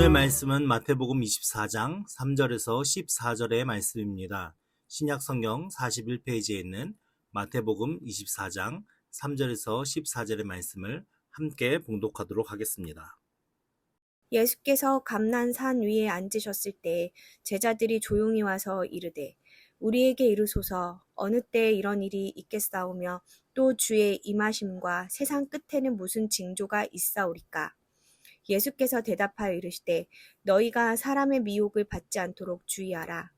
오늘 말씀은 마태복음 24장 3절에서 14절의 말씀입니다. 신약성경 41페이지에 있는 마태복음 24장 3절에서 14절의 말씀을 함께 봉독하도록 하겠습니다. 예수께서 감난산 위에 앉으셨을 때 제자들이 조용히 와서 이르되 우리에게 이르소서 어느 때에 이런 일이 있겠사오며 또 주의 임하심과 세상 끝에는 무슨 징조가 있사오리까? 예수께서 대답하여 이르시되 너희가 사람의 미혹을 받지 않도록 주의하라.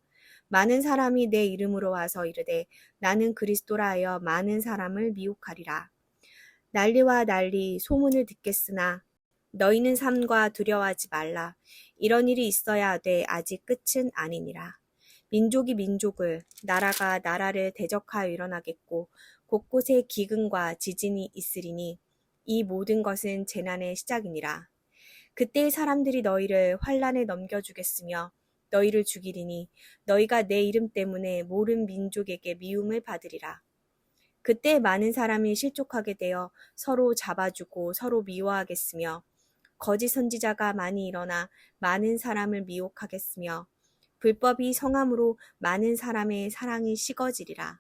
많은 사람이 내 이름으로 와서 이르되 나는 그리스도라 하여 많은 사람을 미혹하리라. 난리와 난리 소문을 듣겠으나 너희는 삼가 두려워하지 말라. 이런 일이 있어야 하되 아직 끝은 아니니라. 민족이 민족을, 나라가 나라를 대적하여 일어나겠고 곳곳에 기근과 지진이 있으리니 이 모든 것은 재난의 시작이니라. 그때 사람들이 너희를 환난에 넘겨주겠으며 너희를 죽이리니 너희가 내 이름 때문에 모든 민족에게 미움을 받으리라. 그때 많은 사람이 실족하게 되어 서로 잡아주고 서로 미워하겠으며 거짓 선지자가 많이 일어나 많은 사람을 미혹하겠으며 불법이 성함으로 많은 사람의 사랑이 식어지리라.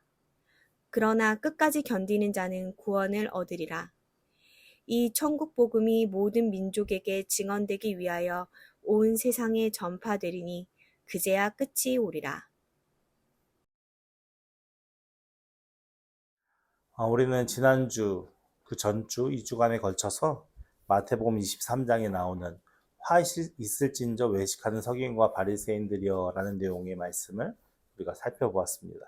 그러나 끝까지 견디는 자는 구원을 얻으리라. 이 천국 복음이 모든 민족에게 증언되기 위하여 온 세상에 전파되리니 그제야 끝이 오리라. 우리는 지난주, 그 전주 2주간에 걸쳐서 마태복음 23장에 나오는 화 있을진저 외식하는 서기관과 바리새인들이여 라는 내용의 말씀을 우리가 살펴보았습니다.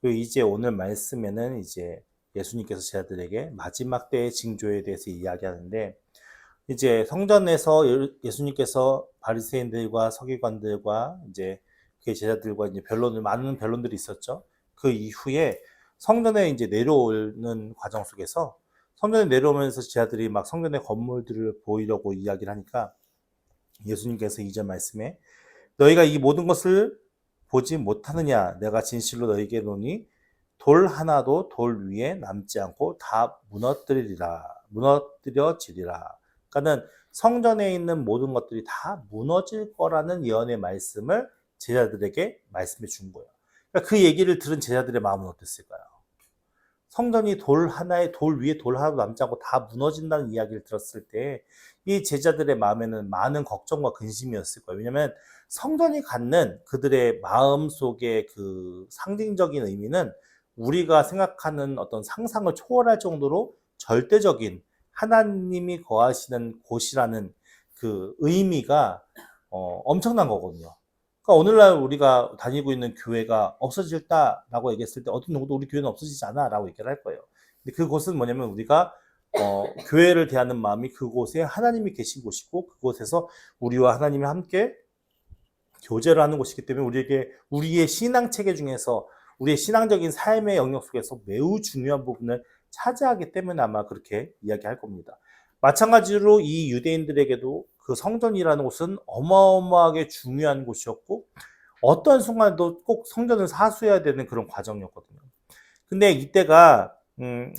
그리고 이제 오늘 말씀에는 이제 예수님께서 제자들에게 마지막 때의 징조에 대해서 이야기하는데, 이제 성전에서 예수님께서 바리새인들과 서기관들과 이제 그 제자들과 이제 많은 변론들이 있었죠. 그 이후에 성전에 이제 내려오는 과정 속에서 성전에 내려오면서 제자들이 막 성전의 건물들을 보이려고 이야기를 하니까 예수님께서 이전 말씀에 너희가 이 모든 것을 보지 못하느냐? 내가 진실로 너희에게 이르노니 돌 하나도 돌 위에 남지 않고 다 무너뜨려지리라. 그러니까는 성전에 있는 모든 것들이 다 무너질 거라는 예언의 말씀을 제자들에게 말씀해 준 거예요. 그러니까 그 얘기를 들은 제자들의 마음은 어땠을까요? 성전이 돌 위에 돌 하나도 남지 않고 다 무너진다는 이야기를 들었을 때 이 제자들의 마음에는 많은 걱정과 근심이었을 거예요. 왜냐하면 성전이 갖는 그들의 마음 속의 그 상징적인 의미는 우리가 생각하는 어떤 상상을 초월할 정도로 절대적인 하나님이 거하시는 곳이라는 그 의미가 엄청난 거거든요. 그러니까 오늘날 우리가 다니고 있는 교회가 없어질다라고 얘기했을 때 어떤 누구도 우리 교회는 없어지지 않아 라고 얘기를 할 거예요. 근데 그곳은 뭐냐면 우리가 교회를 대하는 마음이 그곳에 하나님이 계신 곳이고 그곳에서 우리와 하나님이 함께 교제를 하는 곳이기 때문에 우리의 신앙 체계 중에서 우리의 신앙적인 삶의 영역 속에서 매우 중요한 부분을 차지하기 때문에 아마 그렇게 이야기할 겁니다. 마찬가지로 이 유대인들에게도 그 성전이라는 곳은 어마어마하게 중요한 곳이었고 어떤 순간에도 꼭 성전을 사수해야 되는 그런 과정이었거든요. 근데 이때가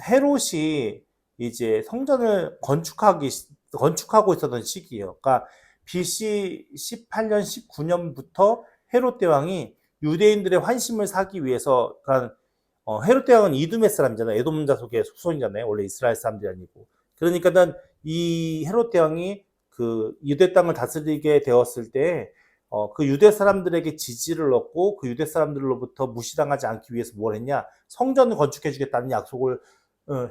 헤롯이 이제 성전을 건축하고 있었던 시기예요. 그러니까 BC 18년, 19년부터 헤롯 대왕이 유대인들의 환심을 사기 위해서, 그러니까 헤롯 대왕은 이두메 사람이잖아요. 에돔 자속의 후손이잖아요. 원래 이스라엘 사람들이 아니고. 그러니까는 이 헤롯 대왕이 그 유대 땅을 다스리게 되었을 때 그 유대 사람들에게 지지를 얻고 그 유대 사람들로부터 무시당하지 않기 위해서 뭘 했냐? 성전을 건축해 주겠다는 약속을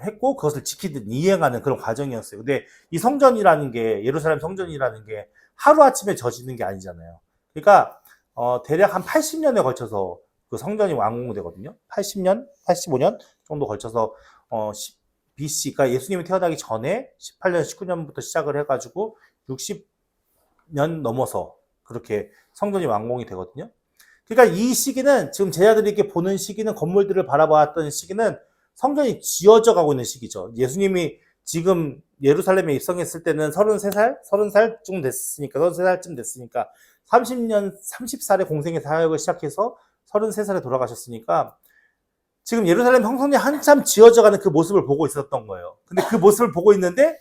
했고 그것을 지키듯 이행하는 그런 과정이었어요. 근데 이 성전이라는 게, 예루살렘 성전이라는 게 하루아침에 져지는 게 아니잖아요. 그러니까 대략 한 80년에 걸쳐서 그 성전이 완공되거든요. 80년, 85년 정도 걸쳐서 BC가 예수님이 태어나기 전에 18년, 19년부터 시작을 해가지고 60년 넘어서 그렇게 성전이 완공이 되거든요. 그러니까 이 시기는, 지금 제자들이 이렇게 보는 시기는, 건물들을 바라봤던 시기는 성전이 지어져 가고 있는 시기죠. 예수님이 지금 예루살렘에 입성했을 때는 30살쯤 됐으니까 30살에 공생의 사역을 시작해서 33살에 돌아가셨으니까 지금 예루살렘 성전이 한참 지어져가는 그 모습을 보고 있었던 거예요. 근데 그 모습을 보고 있는데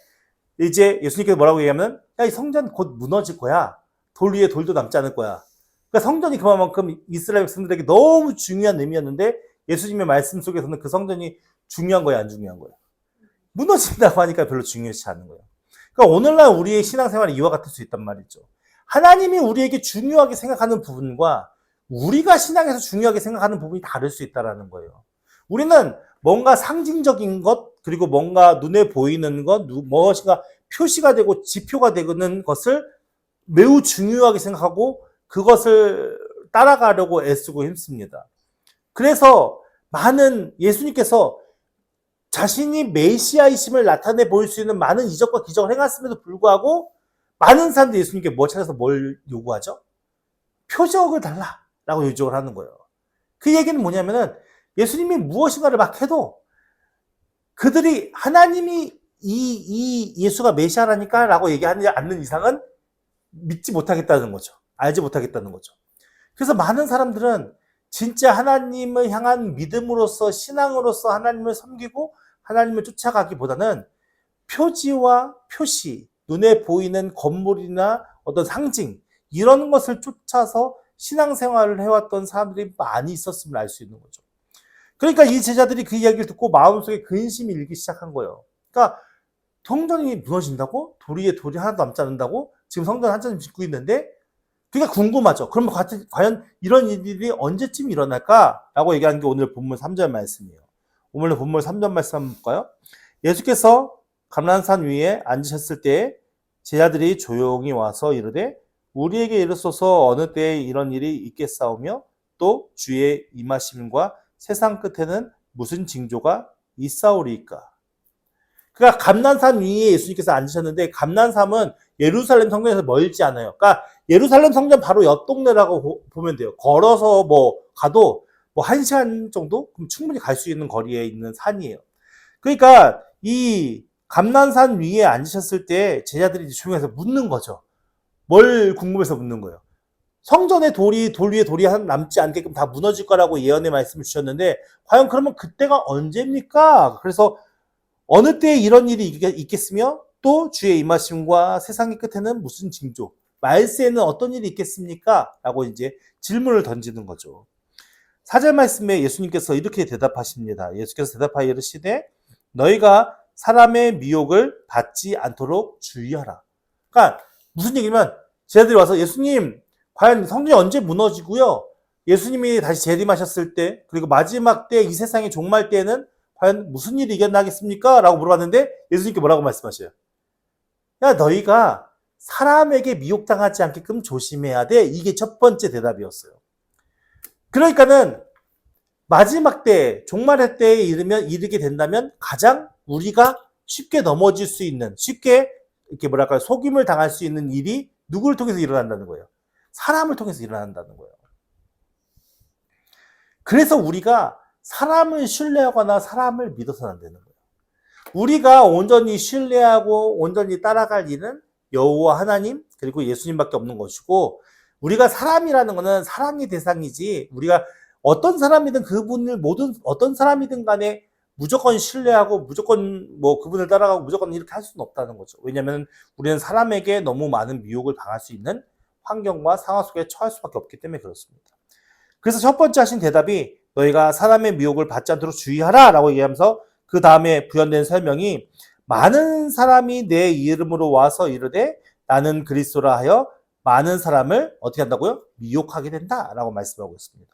이제 예수님께서 뭐라고 얘기하면 야, 이 성전 곧 무너질 거야 돌 위에 돌도 남지 않을 거야. 그러니까 성전이 그만큼 이스라엘 백성들에게 너무 중요한 의미였는데 예수님의 말씀 속에서는 그 성전이 중요한 거야, 안 중요한 거야? 무너진다고 하니까 별로 중요하지 않은 거예요. 그러니까 오늘날 우리의 신앙생활이 이와 같을 수 있단 말이죠. 하나님이 우리에게 중요하게 생각하는 부분과 우리가 신앙에서 중요하게 생각하는 부분이 다를 수 있다는 거예요. 우리는 뭔가 상징적인 것, 그리고 뭔가 눈에 보이는 것, 무엇인가 표시가 되고 지표가 되는 것을 매우 중요하게 생각하고 그것을 따라가려고 애쓰고 힘씁니다. 그래서 많은 예수님께서 자신이 메시아이심을 나타내 보일 수 있는 많은 이적과 기적을 행했음에도 불구하고 많은 사람들이 예수님께 뭐 찾아서 뭘 요구하죠? 표적을 달라라고 요청을 하는 거예요. 그 얘기는 뭐냐면은 예수님이 무엇인가를 막 해도 그들이 하나님이 이 예수가 메시아라니까 라고 얘기하지 않는 이상은 믿지 못하겠다는 거죠. 알지 못하겠다는 거죠. 그래서 많은 사람들은 진짜 하나님을 향한 믿음으로서 신앙으로서 하나님을 섬기고 하나님을 쫓아가기보다는 표지와 표시, 눈에 보이는 건물이나 어떤 상징 이런 것을 쫓아서 신앙생활을 해왔던 사람들이 많이 있었음을 알 수 있는 거죠. 그러니까 이 제자들이 그 이야기를 듣고 마음속에 근심이 일기 시작한 거예요. 그러니까 성전이 무너진다고? 돌 위에 돌이 하나도 남지 않는다고? 지금 성전 한참 짓고 있는데 그러니까 궁금하죠. 그러면 과연 이런 일이 언제쯤 일어날까라고 얘기하는 게 오늘 본문 3절 말씀이에요. 오늘 본문 3절 말씀 한번 볼까요? 예수께서 감람산 위에 앉으셨을 때 제자들이 조용히 와서 이르되 우리에게 이르소서 어느 때에 이런 일이 있겠사오며 또 주의 임하심과 세상 끝에는 무슨 징조가 있사오리이까. 그러니까 감람산 위에 예수님께서 앉으셨는데 감람산은 예루살렘 성전에서 멀지 않아요. 그러니까 예루살렘 성전 바로 옆 동네라고 보면 돼요. 걸어서 가도 1시간 정도? 그럼 충분히 갈 수 있는 거리에 있는 산이에요. 그러니까 이 감람산 위에 앉으셨을 때 제자들이 조용해서 묻는 거죠. 뭘 궁금해서 묻는 거예요. 성전의 돌 위에 돌이 남지 않게끔 다 무너질 거라고 예언의 말씀을 주셨는데 과연 그러면 그때가 언제입니까? 그래서 어느 때에 이런 일이 있겠으며 또 주의 임하심과 세상의 끝에는 무슨 징조, 말세에는 어떤 일이 있겠습니까? 라고 이제 질문을 던지는 거죠. 4절 말씀에 예수님께서 이렇게 대답하십니다. 예수께서 대답하여 이르시되 너희가 사람의 미혹을 받지 않도록 주의하라. 그러니까 무슨 얘기냐면 제자들이 와서 예수님 과연 성전이 언제 무너지고요? 예수님이 다시 재림하셨을 때 그리고 마지막 때 이 세상의 종말 때에는 과연 무슨 일이 일어나겠습니까? 라고 물어봤는데 예수님께 뭐라고 말씀하셔요? 야 너희가 사람에게 미혹당하지 않게끔 조심해야 돼. 이게 첫 번째 대답이었어요. 그러니까는 마지막 때 종말의 때에 이르게 된다면 가장 우리가 쉽게 넘어질 수 있는 쉽게 이렇게 속임을 당할 수 있는 일이 누구를 통해서 일어난다는 거예요. 사람을 통해서 일어난다는 거예요. 그래서 우리가 사람을 신뢰하거나 사람을 믿어서는 안 되는 거예요. 우리가 온전히 신뢰하고 온전히 따라갈 일은 여호와 하나님 그리고 예수님밖에 없는 것이고 우리가 사람이라는 것은 사랑의 대상이지 우리가 어떤 사람이든 어떤 사람이든 간에 무조건 신뢰하고 무조건 그분을 따라가고 무조건 이렇게 할 수는 없다는 거죠. 왜냐하면 우리는 사람에게 너무 많은 미혹을 당할 수 있는 환경과 상황 속에 처할 수밖에 없기 때문에 그렇습니다. 그래서 첫 번째 하신 대답이 너희가 사람의 미혹을 받지 않도록 주의하라 라고 얘기하면서 그 다음에 부연된 설명이 많은 사람이 내 이름으로 와서 이르되 나는 그리스도라 하여 많은 사람을 어떻게 한다고요? 미혹하게 된다 라고 말씀하고 있습니다.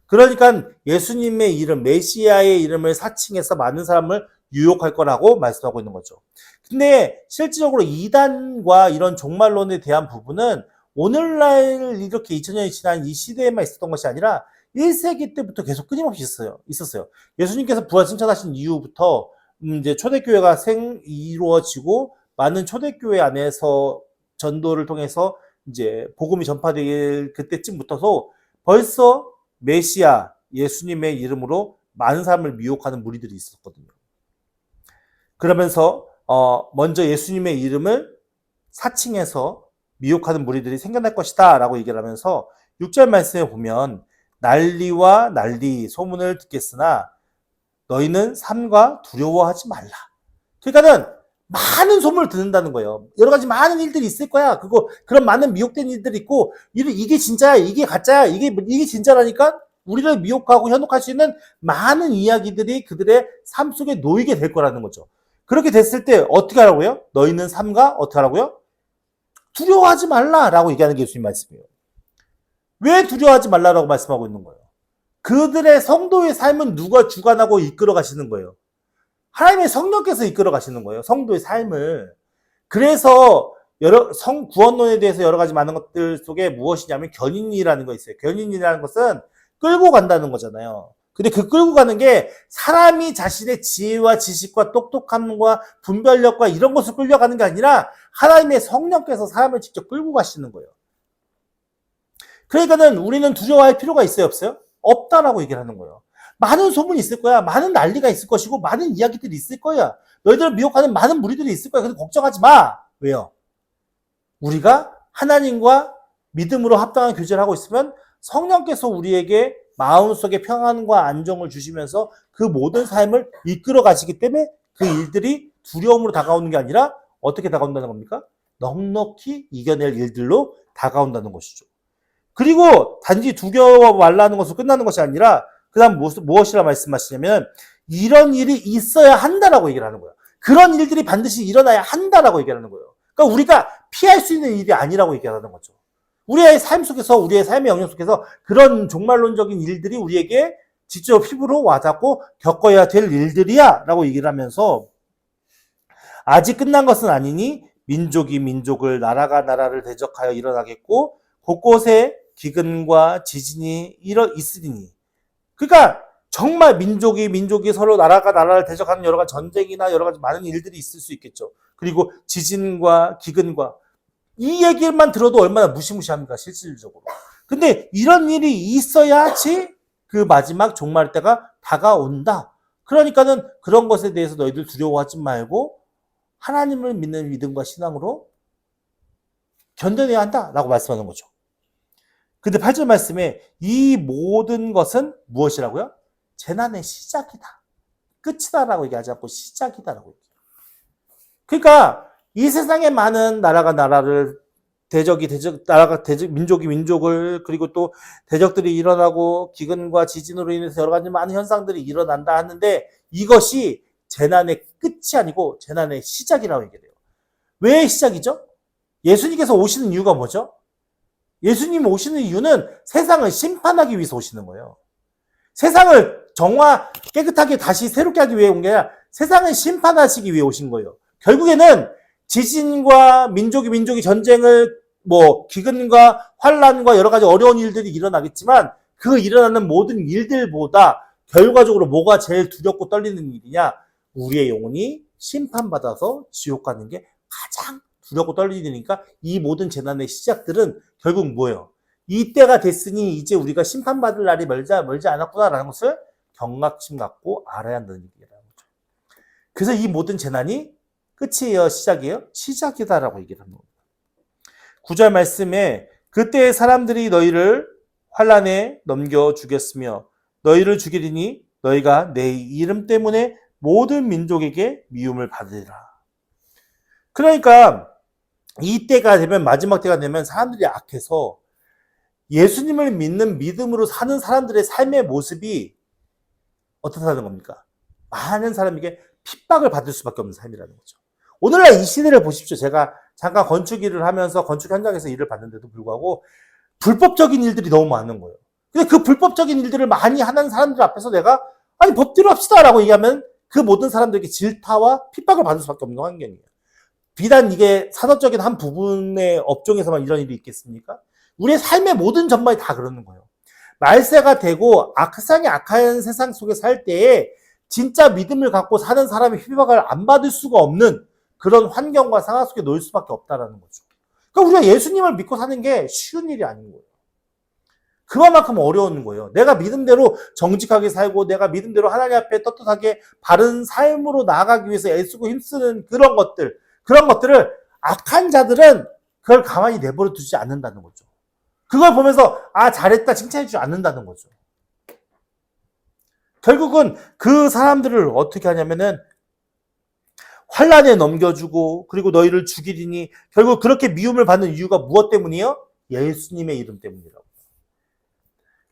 그러니까 예수님의 이름, 메시아의 이름을 사칭해서 많은 사람을 유혹할 거라고 말씀하고 있는 거죠. 근데 실질적으로 이단과 이런 종말론에 대한 부분은 오늘날 이렇게 2000년이 지난 이 시대에만 있었던 것이 아니라 1세기 때부터 계속 끊임없이 있었어요. 예수님께서 부활 승천하신 이후부터 이제 초대교회가 이루어지고 많은 초대교회 안에서 전도를 통해서 이제 복음이 전파될 그때쯤부터도 벌써 메시아 예수님의 이름으로 많은 사람을 미혹하는 무리들이 있었거든요. 그러면서 먼저 예수님의 이름을 사칭해서 미혹하는 무리들이 생겨날 것이다 라고 얘기를 하면서 6절 말씀에 보면 난리와 난리 소문을 듣겠으나 너희는 삼가 두려워하지 말라. 그러니까는 많은 소문을 듣는다는 거예요. 여러 가지 많은 일들이 있을 거야. 그런 많은 미혹된 일들이 있고, 이게 진짜야, 이게 가짜야, 이게 진짜라니까 우리를 미혹하고 현혹할 수 있는 많은 이야기들이 그들의 삶 속에 놓이게 될 거라는 거죠. 그렇게 됐을 때 어떻게 하라고요? 너희는 삼가 어떻게 하라고요? 두려워하지 말라라고 얘기하는 게 예수님 말씀이에요. 왜 두려워하지 말라라고 말씀하고 있는 거예요? 그들의 성도의 삶은 누가 주관하고 이끌어 가시는 거예요? 하나님의 성령께서 이끌어 가시는 거예요. 성도의 삶을. 그래서 구원론에 대해서 여러 가지 많은 것들 속에 무엇이냐면 견인이라는 거 있어요. 견인이라는 것은 끌고 간다는 거잖아요. 근데 그 끌고 가는 게 사람이 자신의 지혜와 지식과 똑똑함과 분별력과 이런 것을 끌려가는 게 아니라 하나님의 성령께서 사람을 직접 끌고 가시는 거예요. 그러니까는 우리는 두려워할 필요가 있어요, 없어요? 없다라고 얘기를 하는 거예요. 많은 소문이 있을 거야. 많은 난리가 있을 것이고 많은 이야기들이 있을 거야. 너희들을 미혹하는 많은 무리들이 있을 거야. 그래서 걱정하지 마. 왜요? 우리가 하나님과 믿음으로 합당한 교제를 하고 있으면 성령께서 우리에게 마음속에 평안과 안정을 주시면서 그 모든 삶을 이끌어 가시기 때문에 그 일들이 두려움으로 다가오는 게 아니라 어떻게 다가온다는 겁니까? 넉넉히 이겨낼 일들로 다가온다는 것이죠. 그리고 단지 두려워 말라는 것으로 끝나는 것이 아니라 그 다음 무엇이라 말씀하시냐면 이런 일이 있어야 한다라고 얘기를 하는 거예요. 그런 일들이 반드시 일어나야 한다라고 얘기하는 거예요. 그러니까 우리가 피할 수 있는 일이 아니라고 얘기하는 거죠. 우리의 삶 속에서, 우리의 삶의 영역 속에서 그런 종말론적인 일들이 우리에게 직접 피부로 와닿고 겪어야 될 일들이야 라고 얘기를 하면서 아직 끝난 것은 아니니 민족이 민족을, 나라가 나라를 대적하여 일어나겠고 곳곳에 기근과 지진이 있으리니. 그러니까 정말 민족이 서로 나라가 나라를 대적하는 여러 가지 전쟁이나 여러 가지 많은 일들이 있을 수 있겠죠. 그리고 지진과 기근과 이 얘기만 들어도 얼마나 무시무시합니까, 실질적으로. 근데 이런 일이 있어야지 그 마지막 종말 때가 다가온다. 그러니까는 그런 것에 대해서 너희들 두려워하지 말고 하나님을 믿는 믿음과 신앙으로 견뎌내야 한다라고 말씀하는 거죠. 근데 8절 말씀에 이 모든 것은 무엇이라고요? 재난의 시작이다. 끝이다라고 얘기하지 않고 시작이다라고 얘기해요. 그러니까 이 세상에 많은 나라가 나라를 민족이 민족을, 그리고 또 대적들이 일어나고 기근과 지진으로 인해서 여러 가지 많은 현상들이 일어난다 하는데 이것이 재난의 끝이 아니고 재난의 시작이라고 얘기해요. 왜 시작이죠? 예수님께서 오시는 이유가 뭐죠? 예수님 오시는 이유는 세상을 심판하기 위해서 오시는 거예요. 세상을 깨끗하게 다시 새롭게 하기 위해 온 게 아니라 세상을 심판하시기 위해 오신 거예요. 결국에는 지진과 민족이 전쟁을, 기근과 환란과 여러 가지 어려운 일들이 일어나겠지만 그 일어나는 모든 일들보다 결과적으로 뭐가 제일 두렵고 떨리는 일이냐? 우리의 영혼이 심판받아서 지옥 가는 게 가장 두렵고 떨리니까 이 모든 재난의 시작들은 결국 뭐예요? 이때가 됐으니 이제 우리가 심판받을 날이 멀지 않았구나라는 것을 경각심 갖고 알아야 한다는 얘기라는 거죠. 그래서 이 모든 재난이 끝이에요? 시작이에요? 시작이다라고 얘기를 합니다. 9절 말씀에 그때 사람들이 너희를 환란에 넘겨 죽였으며 너희를 죽이리니 너희가 내 이름 때문에 모든 민족에게 미움을 받으리라. 그러니까 이때가 되면, 마지막 때가 되면 사람들이 악해서 예수님을 믿는 믿음으로 사는 사람들의 삶의 모습이 어떻다는 겁니까? 많은 사람에게 핍박을 받을 수밖에 없는 삶이라는 거죠. 오늘날 이 시대를 보십시오. 제가 잠깐 건축 일을 하면서 건축 현장에서 일을 봤는데도 불구하고 불법적인 일들이 너무 많은 거예요. 근데 그 불법적인 일들을 많이 하는 사람들 앞에서 내가 법대로 합시다라고 얘기하면 그 모든 사람들에게 질타와 핍박을 받을 수밖에 없는 환경이에요. 비단 이게 산업적인 한 부분의 업종에서만 이런 일이 있겠습니까? 우리의 삶의 모든 전반이 다 그러는 거예요. 말세가 되고 세상이 악한 세상 속에 살 때에 진짜 믿음을 갖고 사는 사람의 핍박을 안 받을 수가 없는 그런 환경과 상황 속에 놓일 수밖에 없다라는 거죠. 그러니까 우리가 예수님을 믿고 사는 게 쉬운 일이 아닌 거예요. 그만큼 어려운 거예요. 내가 믿음대로 정직하게 살고 내가 믿음대로 하나님 앞에 떳떳하게 바른 삶으로 나아가기 위해서 애쓰고 힘쓰는 그런 것들을 악한 자들은 그걸 가만히 내버려 두지 않는다는 거죠. 그걸 보면서 잘했다 칭찬해 주지 않는다는 거죠. 결국은 그 사람들을 어떻게 하냐면은 환란에 넘겨주고 그리고 너희를 죽이리니 결국 그렇게 미움을 받는 이유가 무엇 때문이에요? 예수님의 이름 때문이라고.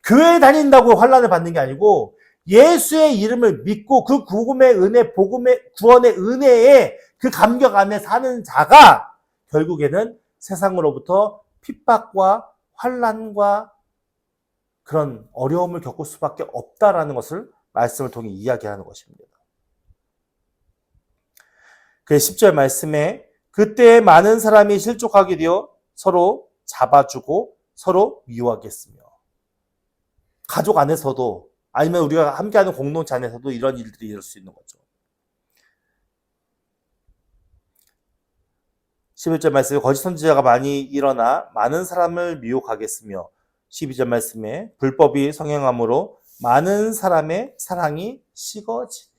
교회에 다닌다고 환란을 받는 게 아니고 예수의 이름을 믿고 그 복음의 은혜, 복음의 구원의 은혜에 그 감격 안에 사는 자가 결국에는 세상으로부터 핍박과 환란과 그런 어려움을 겪을 수밖에 없다라는 것을 말씀을 통해 이야기하는 것입니다. 그 10절 말씀에 그때 많은 사람이 실족하게 되어 서로 잡아주고 서로 미워하겠으며 가족 안에서도 아니면 우리가 함께하는 공동체 안에서도 이런 일들이 일어날 수 있는 거죠. 11절 말씀에 거짓 선지자가 많이 일어나 많은 사람을 미혹하겠으며 12절 말씀에 불법이 성행함으로 많은 사람의 사랑이 식어지리라.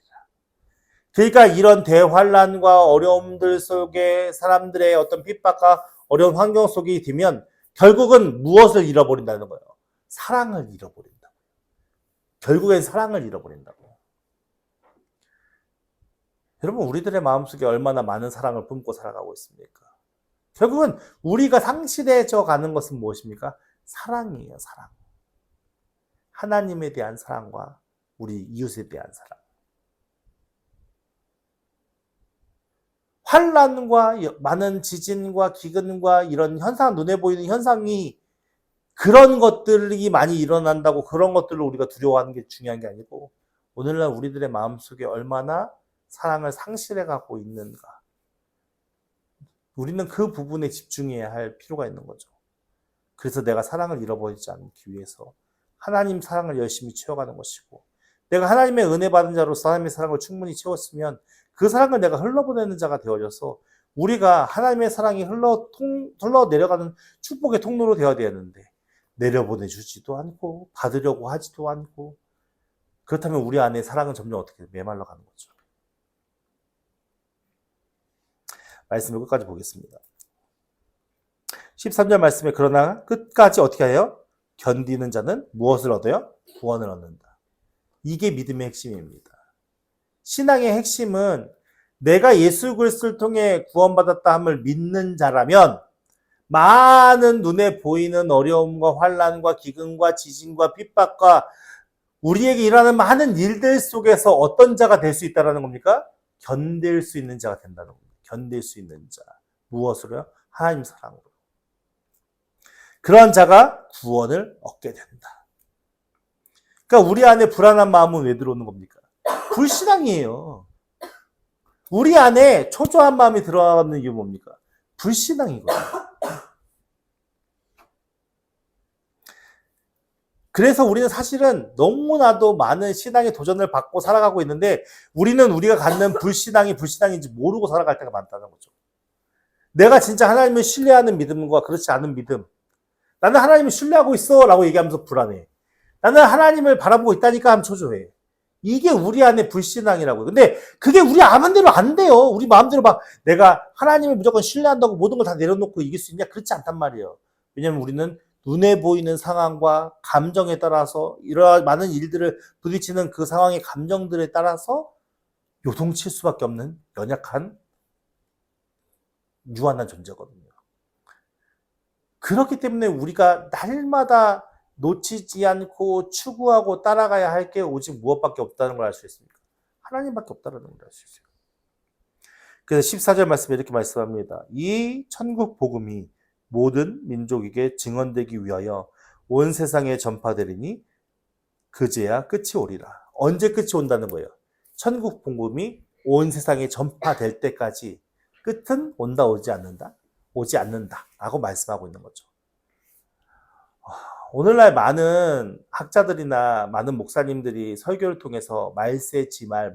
그러니까 이런 대환란과 어려움들 속에 사람들의 어떤 핍박과 어려운 환경 속에 되면 결국은 무엇을 잃어버린다는 거예요? 사랑을 잃어버린다. 결국엔 사랑을 잃어버린다고. 여러분, 우리들의 마음속에 얼마나 많은 사랑을 품고 살아가고 있습니까? 결국은 우리가 상실해져 가는 것은 무엇입니까? 사랑이에요, 사랑. 하나님에 대한 사랑과 우리 이웃에 대한 사랑. 환란과 많은 지진과 기근과 이런 현상, 눈에 보이는 현상이 그런 것들이 많이 일어난다고 그런 것들을 우리가 두려워하는 게 중요한 게 아니고 오늘날 우리들의 마음속에 얼마나 사랑을 상실해가고 있는가. 우리는 그 부분에 집중해야 할 필요가 있는 거죠. 그래서 내가 사랑을 잃어버리지 않기 위해서 하나님 사랑을 열심히 채워가는 것이고 내가 하나님의 은혜 받은 자로서 하나님의 사랑을 충분히 채웠으면 그 사랑을 내가 흘러보내는 자가 되어져서 우리가 하나님의 사랑이 흘러 내려가는 축복의 통로로 되어야 되는데 내려보내주지도 않고 받으려고 하지도 않고 그렇다면 우리 안에 사랑은 점점 어떻게 메말라가는 거죠. 말씀을 끝까지 보겠습니다. 13절 말씀에 그러나 끝까지 어떻게 해요? 견디는 자는 무엇을 얻어요? 구원을 얻는다. 이게 믿음의 핵심입니다. 신앙의 핵심은 내가 예수 그리스도를 통해 구원받았다 함을 믿는 자라면 많은 눈에 보이는 어려움과 환란과 기근과 지진과 핍박과 우리에게 일어나는 많은 일들 속에서 어떤 자가 될 수 있다는 겁니까? 견딜 수 있는 자가 된다는 겁니다. 견딜 수 있는 자. 무엇으로요? 하나님 사랑으로. 그런 자가 구원을 얻게 된다. 그러니까 우리 안에 불안한 마음은 왜 들어오는 겁니까? 불신앙이에요. 우리 안에 초조한 마음이 들어가는 이유 뭡니까? 불신앙이거든요. 그래서 우리는 사실은 너무나도 많은 신앙의 도전을 받고 살아가고 있는데 우리는 우리가 갖는 불신앙인지 모르고 살아갈 때가 많다는 거죠. 내가 진짜 하나님을 신뢰하는 믿음과 그렇지 않은 믿음. 나는 하나님을 신뢰하고 있어 라고 얘기하면서 불안해. 나는 하나님을 바라보고 있다니까 하면 초조해. 이게 우리 안에 불신앙이라고요. 근데 그게 우리 마음대로 안 돼요. 우리 마음대로 막 내가 하나님을 무조건 신뢰한다고 모든 걸 다 내려놓고 이길 수 있냐? 그렇지 않단 말이에요. 왜냐하면 우리는 눈에 보이는 상황과 감정에 따라서 이러한 많은 일들을 부딪히는 그 상황의 감정들에 따라서 요동칠 수밖에 없는 연약한 유한한 존재거든요. 그렇기 때문에 우리가 날마다 놓치지 않고 추구하고 따라가야 할 게 오직 무엇밖에 없다는 걸 알 수 있습니까? 하나님밖에 없다는 걸 알 수 있어요. 그래서 14절 말씀에 이렇게 말씀합니다. 이 천국 복음이 모든 민족에게 증언되기 위하여 온 세상에 전파되리니 그제야 끝이 오리라. 언제 끝이 온다는 거예요? 천국 복음이 온 세상에 전파될 때까지 끝은 온다 오지 않는다? 오지 않는다 라고 말씀하고 있는 거죠. 오늘날 많은 학자들이나 많은 목사님들이 설교를 통해서 말세지말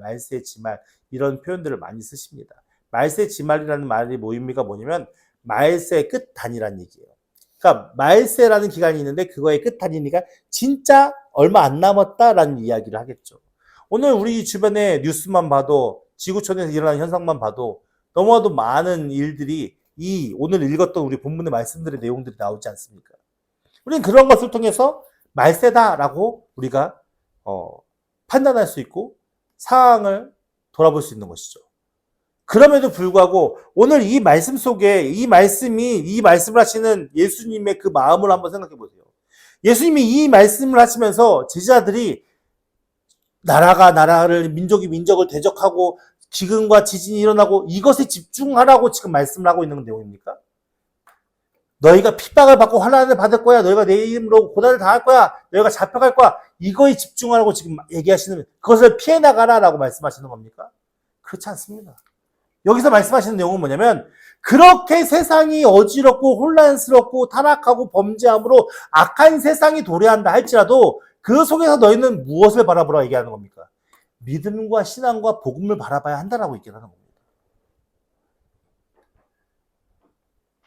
이런 표현들을 많이 쓰십니다. 말세지말이라는 말이 뭐냐면 말세 끝단이라는 얘기예요. 그러니까 말세라는 기간이 있는데 그거의 끝단이니까 진짜 얼마 안 남았다라는 이야기를 하겠죠. 오늘 우리 주변에 뉴스만 봐도 지구촌에서 일어나는 현상만 봐도 너무나도 많은 일들이 이 오늘 읽었던 우리 본문의 말씀들의 내용들이 나오지 않습니까? 우리는 그런 것을 통해서 말세다라고 우리가 판단할 수 있고 상황을 돌아볼 수 있는 것이죠. 그럼에도 불구하고 오늘 이 말씀 속에 이 말씀을 하시는 예수님의 그 마음을 한번 생각해 보세요. 예수님이 이 말씀을 하시면서 제자들이 나라가 나라를, 민족이 민족을 대적하고 기근과 지진이 일어나고 이것에 집중하라고 지금 말씀을 하고 있는 내용입니까? 너희가 핍박을 받고 환난을 받을 거야. 너희가 내 이름으로 고난을 당할 거야. 너희가 잡혀갈 거야. 이거에 집중하라고 지금 얘기하시는, 그것을 피해 나가라라고 말씀하시는 겁니까? 그렇지 않습니다. 여기서 말씀하시는 내용은 뭐냐면, 그렇게 세상이 어지럽고 혼란스럽고 타락하고 범죄함으로 악한 세상이 도래한다 할지라도 그 속에서 너희는 무엇을 바라보라 얘기하는 겁니까? 믿음과 신앙과 복음을 바라봐야 한다라고 얘기하는 겁니다.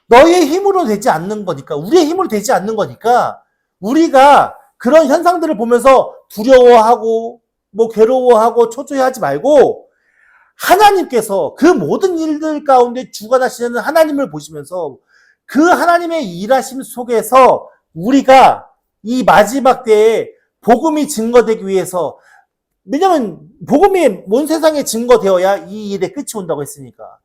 너희의 힘으로 되지 않는 거니까, 우리의 힘으로 되지 않는 거니까, 우리가 그런 현상들을 보면서 두려워하고, 괴로워하고, 초조해하지 말고, 하나님께서 그 모든 일들 가운데 주관하시는 하나님을 보시면서, 그 하나님의 일하심 속에서 우리가 이 마지막 때에 복음이 증거되기 위해서, 왜냐면 복음이 온 세상에 증거되어야 이 일의 끝이 온다고 했으니까.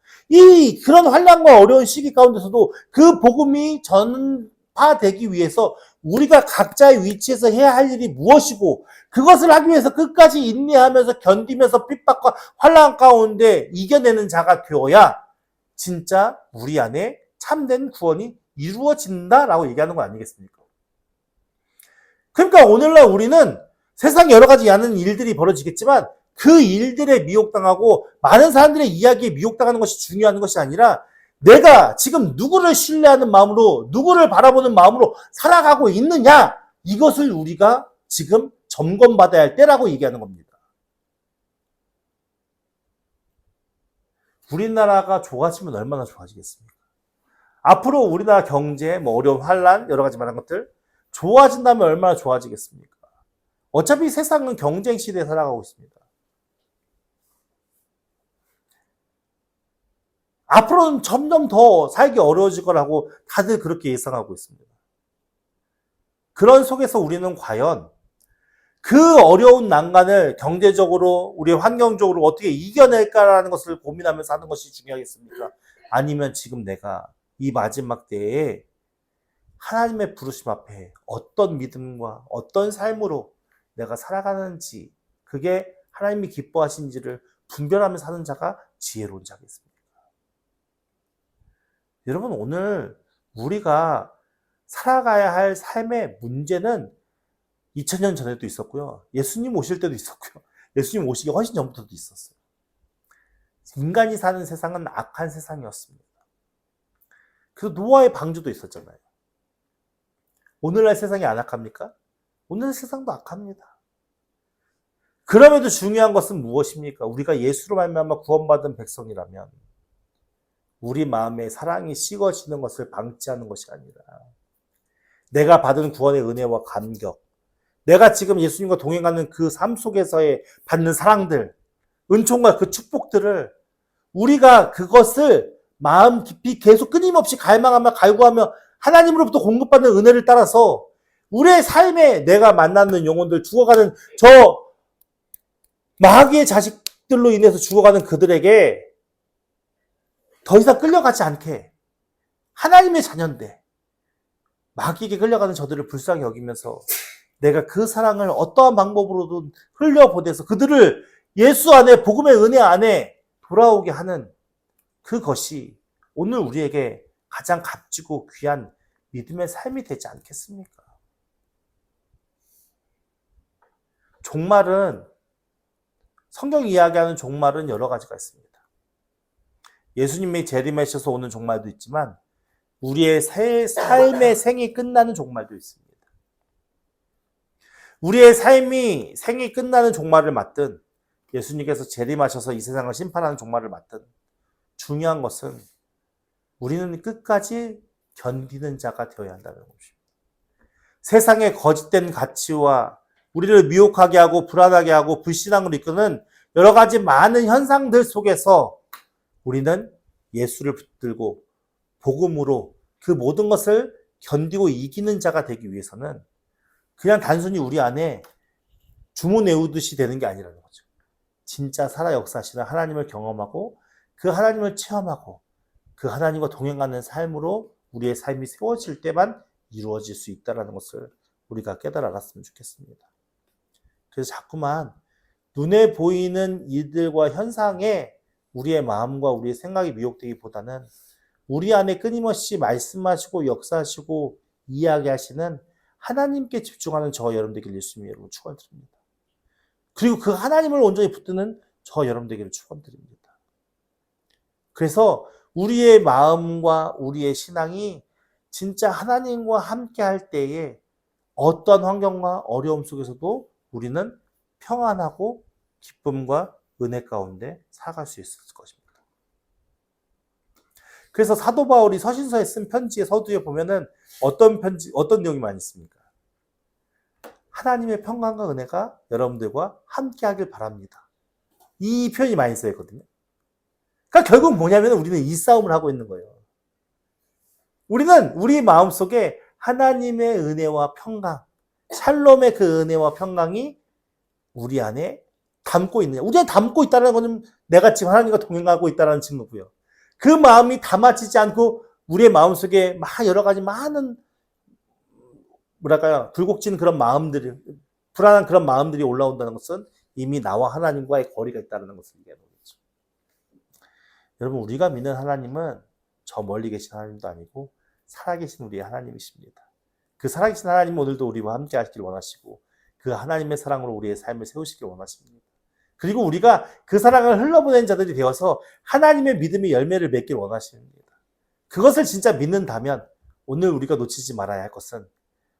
그런 환난과 어려운 시기 가운데서도 그 복음이 전파되기 위해서 우리가 각자의 위치에서 해야 할 일이 무엇이고, 그것을 하기 위해서 끝까지 인내하면서 견디면서 핍박과 환난 가운데 이겨내는 자가 되어야 진짜 우리 안에 참된 구원이 이루어진다라고 얘기하는 거 아니겠습니까? 그러니까 오늘날 우리는 세상에 여러 가지 많은 일들이 벌어지겠지만 그 일들에 미혹당하고 많은 사람들의 이야기에 미혹당하는 것이 중요한 것이 아니라, 내가 지금 누구를 신뢰하는 마음으로, 누구를 바라보는 마음으로 살아가고 있느냐, 이것을 우리가 지금 점검받아야 할 때라고 얘기하는 겁니다. 우리나라가 좋아지면 얼마나 좋아지겠습니까? 앞으로 우리나라 경제, 어려운 환란, 여러 가지 많은 것들 좋아진다면 얼마나 좋아지겠습니까? 어차피 세상은 경쟁 시대에 살아가고 있습니다. 앞으로는 점점 더 살기 어려워질 거라고 다들 그렇게 예상하고 있습니다. 그런 속에서 우리는 과연 그 어려운 난간을 경제적으로, 우리 환경적으로 어떻게 이겨낼까라는 것을 고민하면서 하는 것이 중요하겠습니까? 아니면 지금 내가 이 마지막 때에 하나님의 부르심 앞에 어떤 믿음과 어떤 삶으로 내가 살아가는지, 그게 하나님이 기뻐하시는지를 분별하면서 사는 자가 지혜로운 자겠습니다. 여러분, 오늘 우리가 살아가야 할 삶의 문제는 2000년 전에도 있었고요. 예수님 오실 때도 있었고요. 예수님 오시기 훨씬 전부터도 있었어요. 인간이 사는 세상은 악한 세상이었습니다. 그래서 노아의 방주도 있었잖아요. 오늘날 세상이 안 악합니까? 오늘날 세상도 악합니다. 그럼에도 중요한 것은 무엇입니까? 우리가 예수로 말미암아 구원받은 백성이라면 우리 마음에 사랑이 식어지는 것을 방치하는 것이 아니라, 내가 받은 구원의 은혜와 감격, 내가 지금 예수님과 동행하는 그 삶 속에서의 받는 사랑들, 은총과 그 축복들을 우리가 그것을 마음 깊이 계속 끊임없이 갈망하며 갈구하며 하나님으로부터 공급받는 은혜를 따라서 우리의 삶에 내가 만나는 영혼들, 죽어가는 저 마귀의 자식들로 인해서 죽어가는 그들에게 더 이상 끌려가지 않게, 하나님의 자녀인데 마귀에게 끌려가는 저들을 불쌍히 여기면서 내가 그 사랑을 어떠한 방법으로든 흘려보내서 그들을 예수 안에, 복음의 은혜 안에 돌아오게 하는 그것이 오늘 우리에게 가장 값지고 귀한 믿음의 삶이 되지 않겠습니까? 종말은, 성경이 이야기하는 종말은 여러 가지가 있습니다. 예수님이 재림하셔서 오는 종말도 있지만 우리의 삶의 생이 끝나는 종말도 있습니다. 우리의 생이 끝나는 종말을 맞든 예수님께서 재림하셔서 이 세상을 심판하는 종말을 맞든, 중요한 것은 우리는 끝까지 견디는 자가 되어야 한다는 것입니다. 세상의 거짓된 가치와 우리를 미혹하게 하고 불안하게 하고 불신앙으로 이끄는 여러 가지 많은 현상들 속에서 우리는 예수를 붙들고 복음으로 그 모든 것을 견디고 이기는 자가 되기 위해서는 그냥 단순히 우리 안에 주문 외우듯이 되는 게 아니라는 거죠. 진짜 살아 역사하시는 하나님을 경험하고 그 하나님을 체험하고 그 하나님과 동행하는 삶으로 우리의 삶이 세워질 때만 이루어질 수 있다는 것을 우리가 깨달았으면 좋겠습니다. 그래서 자꾸만 눈에 보이는 일들과 현상에 우리의 마음과 우리의 생각이 미혹되기보다는 우리 안에 끊임없이 말씀하시고 역사하시고 이야기하시는 하나님께 집중하는 저 여러분 되길 예수님의 이름으로 축원드립니다. 그리고 그 하나님을 온전히 붙드는 저 여러분 되기를 축원드립니다. 그래서 우리의 마음과 우리의 신앙이 진짜 하나님과 함께 할 때에 어떤 환경과 어려움 속에서도 우리는 평안하고 기쁨과 은혜 가운데 살아갈 수 있을 것입니다. 그래서 사도 바울이 서신서에 쓴 편지의 서두에 보면은 어떤 내용이 많이 있습니까? 하나님의 평강과 은혜가 여러분들과 함께 하길 바랍니다. 이 표현이 많이 쓰여 있거든요. 그러니까 결국 뭐냐면 우리는 이 싸움을 하고 있는 거예요. 우리는 우리 마음속에 하나님의 은혜와 평강, 샬롬의 그 은혜와 평강이 우리 안에 담고 있느냐. 우리 안에 담고 있다는 것은 내가 지금 하나님과 동행하고 있다는 증거고요. 그 마음이 담아지지 않고 우리의 마음속에 막 여러 가지 많은 뭐랄까요, 굴곡진 그런 마음들이, 불안한 그런 마음들이 올라온다는 것은 이미 나와 하나님과의 거리가 있다는 것을 얘기하는 거죠. 여러분, 우리가 믿는 하나님은 저 멀리 계신 하나님도 아니고 살아계신 우리의 하나님이십니다. 그 살아계신 하나님은 오늘도 우리와 함께 하시길 원하시고 그 하나님의 사랑으로 우리의 삶을 세우시길 원하십니다. 그리고 우리가 그 사랑을 흘러보낸 자들이 되어서 하나님의 믿음의 열매를 맺길 원하십니다. 그것을 진짜 믿는다면 오늘 우리가 놓치지 말아야 할 것은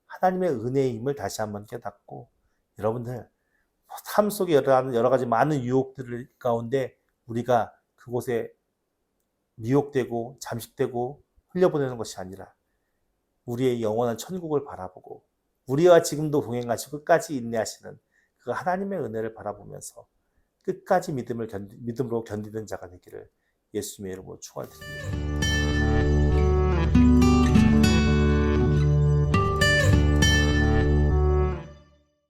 하나님의 은혜의 힘을 다시 한번 깨닫고 여러분들 삶 속에 여러 가지 많은 유혹들 가운데 우리가 그곳에 미혹되고 잠식되고 흘려보내는 것이 아니라 우리의 영원한 천국을 바라보고 우리와 지금도 동행하시고 끝까지 인내하시는 그 하나님의 은혜를 바라보면서 끝까지 믿음으로 견디는 자가 되기를 예수님의 이름으로 축원드립니다.